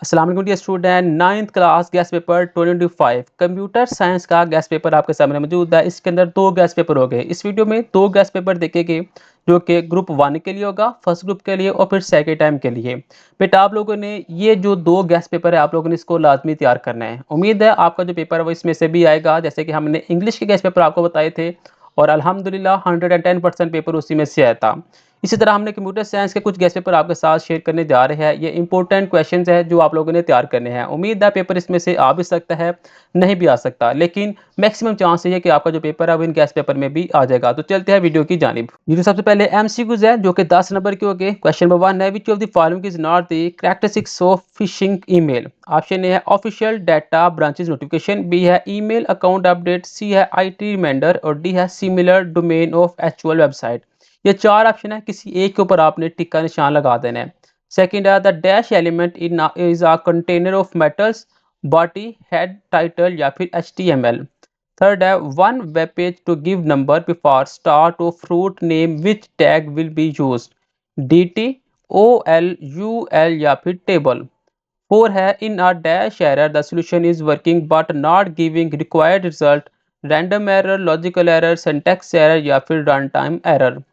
अस्सलाम वालेकुम dear student, ninth class guess paper 2025 computer science का गैस पेपर आपके सामने मौजूद है। इसके अंदर दो गैस पेपर हो गए। इस वीडियो में दो गैस पेपर देखेंगे जो कि ग्रुप वन के लिए होगा, फर्स्ट ग्रुप के लिए और फिर सेकेंड टाइम के लिए। बेटा आप लोगों ने ये जो दो गैस पेपर है आप लोगों ने इसको लाजमी तैयार करना है। उम्मीद है आपका जो पेपर है वो इसमें से भी आएगा, जैसे कि हमने इंग्लिश के गैस पेपर आपको बताए थे और अल्हम्दुलिल्लाह 110% पेपर उसी में से आया था। इसी तरह हमने कंप्यूटर साइंस के कुछ गेस्ट पेपर आपके साथ शेयर करने जा रहे हैं। ये इंपॉर्टेंट क्वेश्चंस हैं जो आप लोगों ने तैयार करने हैं। उम्मीद है पेपर इसमें से आ भी सकता है, नहीं भी आ सकता, लेकिन मैक्सिमम चांस है कि आपका जो पेपर है वो इन गेस्ट पेपर में भी आ जाएगा। तो चलते हैं वीडियो की जानिब। ये जो सबसे पहले एमसीक्यूज है जो कि 10 नंबर के हो गए। क्वेश्चन नंबर 1 है, which of the following is not the characteristics of phishing email. Option A है official data branches notification, B है ईमेल अकाउंट अपडेट, सी है आईटी रिमाइंडर और डी है similar domain of actual website. ये चार option है, किसी एक के ऊपर आपने टिक का निशान लगा देना है। सेकंड है, the dash element in is a container of metals, body, head, title या फिर एचटीएमएल। थर्ड है, one web page to give number before start of fruit name, which tag will be use, dt, ol, ul या फिर table. Four है, in a dash error the solution is working but not giving required result, random error, logical error, syntax error या फिर run time error.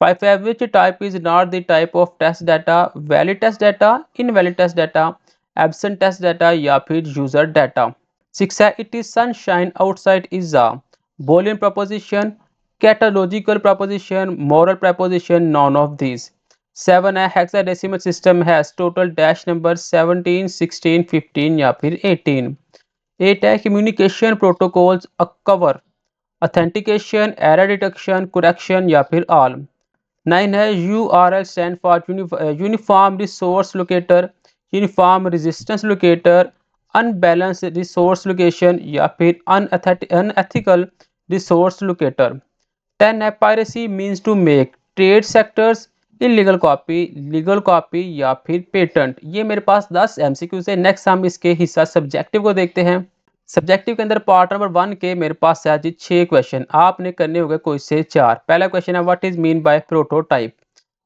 5 है, which type is not the type of test data, valid test data, invalid test data, absent test data या फिर user data। 6 है, it is sunshine outside is a boolean proposition, catalogical proposition, moral proposition, none of these। 7 है, hexadecimal system has total dash number 17, 16, 15 या फिर 18। 8 है, communication protocols cover authentication, error detection, correction या फिर all। 9 है, URL stand for uniform resource locator, uniform resistance locator, unbalance resource location या फिर unethical resource locator. 10 है, piracy means to make trade sectors illegal copy, legal copy या फिर patent. ये मेरे पास 10 एमसीक्यूज है। नेक्स्ट हम इसके हिस्सा सब्जेक्टिव को देखते हैं। सब्जेक्टिव के अंदर पार्ट नंबर 1 के मेरे पास है जी 6 क्वेश्चन, आपने करने होंगे कोई से 4। पहला क्वेश्चन है, what is mean by prototype.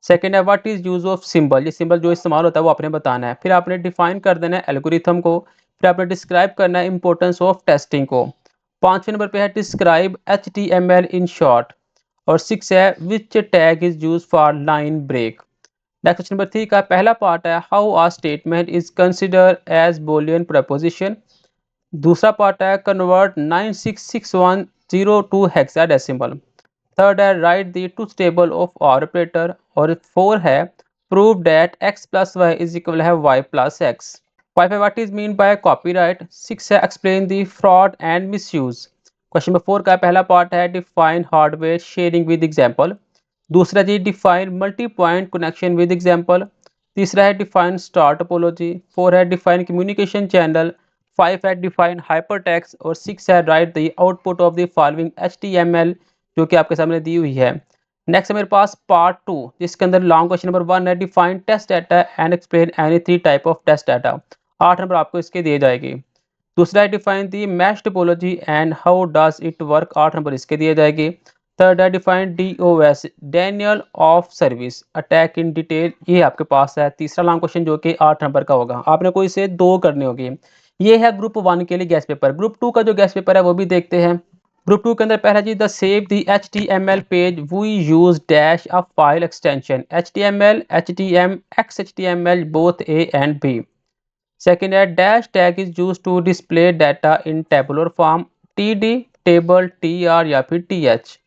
Second है, what is use of symbol. ये सिंबल जो इस्तेमाल होता है वो आपने बताना है। फिर आपने डिफाइन कर देना है एल्गोरिथम को। फिर आपने डिस्क्राइब करना है इंपॉर्टेंस ऑफ टेस्टिंग को। पांचवें नंबर पे है डिस्क्राइब HTML इन शॉर्ट। और 6 है, which tag is use for line break. Next question number 3 का पहला पार्ट है, how a statement is consider as boolean proposition. दूसरा पार्ट है, कन्वर्ट 966102 टू हेक्साडेसिमल। थर्ड है, write the truth table of operator. और four है, prove that x plus Y is equal है y plus X. Five है, what is mean by copyright. Six है, explain the fraud and misuse. Question number 4 का पहला part है, define hardware sharing with example. दूसरा जी, define multi point connection with example. तीसरा है, डिफाइन स्टार टोपोलॉजी। फोर है, डिफाइन कम्युनिकेशन चैनल। फाइव है, डिफाइन हाइपरटेक्स्ट। और सिक्स है, write the output of the following HTML, जो कि आपके सामने दी हुई है। नेक्स्ट है मेरे पास पार्ट 2, जिसके अंदर लॉन्ग क्वेश्चन नंबर 1 है, define test data and explain any three type of test data. 8 number आपको इसके दिए जाएगी। दूसरा है, define the mesh topology and how does it work. 8 number इसके दिए जाएगी। थर्ड है, define DOS denial of service attack in detail. ये आपके पास है तीसरा लॉन्ग क्वेश्चन जो कि 8 नंबर का होगा। आपने कोई से दो करने होगी। ये है ग्रुप 1 के लिए गैस पेपर। ग्रुप 2 का जो गैस पेपर है वो भी देखते हैं। ग्रुप 2 के अंदर पहला जी, the save the HTML page we use dash a file extension HTML HTM XHTML both A and B। Second है, dash tag is use to display data in tabular form, TD, table, TR या फिर TH।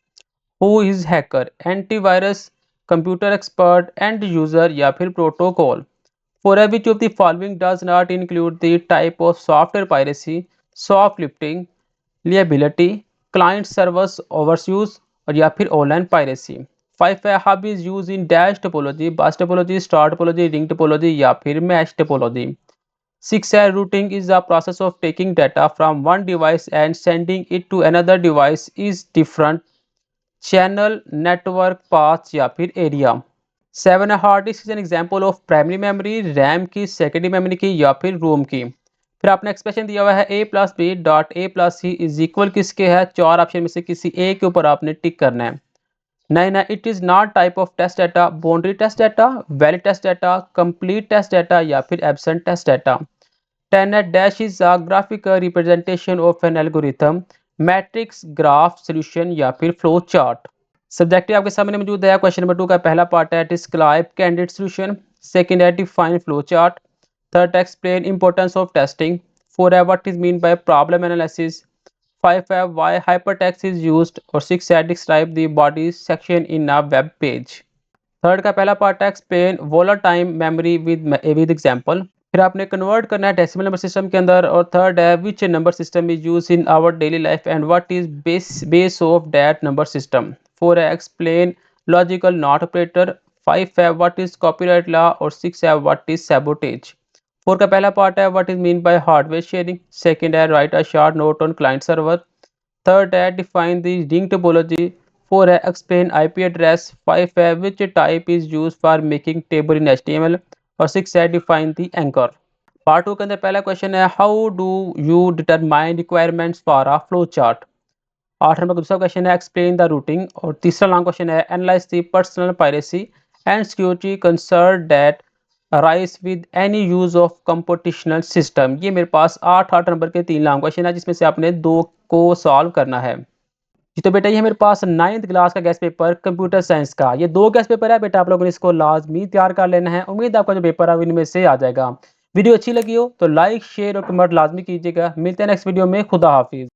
Who is hacker, antivirus, computer expert, and user या फिर protocol. For which of the following does not include the type of software piracy, soft lifting, liability, client servers overuse और या फिर online piracy. Five है, hub is use in dash topology, bus topology, star topology, ring topology या फिर mesh topology. Six है, routing is the process of taking data from one device and sending it to another device is different channel, network, path या फिर area. Seven है, hard disk is an example of primary memory, RAM की, secondary memory की या फिर रोम की। फिर आपने एक्सप्रेशन दिया हुआ है a plus B dot A plus C is equal किसके है, चार ऑप्शन में से किसी एक के ऊपर आपने टिक करना है। नाइन है, it is not type of test data, boundary test data, valid test data, complete test data या फिर absent test data. 10 dash is a graphical representation of an algorithm, matrix, graph, solution या फिर flow chart. Subjective आपके सामने मौजूद है। Question number 2 का पहला पार्ट है डिस्क्राइब कैंडिडेट सॉल्यूशन, सेकंड है डिफाइन फ्लो चार्ट, थर्ड है explain importance of testing, four है what is mean by problem analysis, five है व्हाई हाइपरटेक्स्ट इज यूज्ड और सिक्स है describe the body section in a web page. Third का पहला part है explain volatile memory with example. फिर आपने convert करना है डेसिमल नंबर सिस्टम के अंदर। और थर्ड है which number system is use in our daily life and what is base of that number system. Four है explain logical not operator, five है व्हाट इज कॉपीराइट लॉ और six है what is sabotage. Four का पहला part है what is mean by hardware sharing, second है write a short note on client server, third है define the ring topology, four है explain IP address, five है which type is use for making table in HTML और six है define the anchor. Part two के अंदर पहला question है how do you determine requirements for a flow chart. आठ number का दूसरा क्वेश्चन है एक्सप्लेन द रूटिंग और तीसरा लॉन्ग क्वेश्चन है analyse the personal piracy and security concern that arise with any use of computational system. ये मेरे पास आठ नंबर के तीन लॉन्ग क्वेश्चन है जिसमें से आपने दो को सॉल्व करना है। जी तो बेटा ये मेरे पास 9th क्लास का गेस्ट पेपर कंप्यूटर साइंस का ये दो गेस्ट पेपर है बेटा, आप लोगों ने इसको लाजमी तैयार कर लेना है। उम्मीद है आपका जो पेपर है वो इनमें से आ जाएगा। वीडियो अच्छी लगी हो तो लाइक शेयर और कमेंट लाजमी कीजिएगा। मिलते हैं नेक्स्ट वीडियो में। खुदा हाफिज।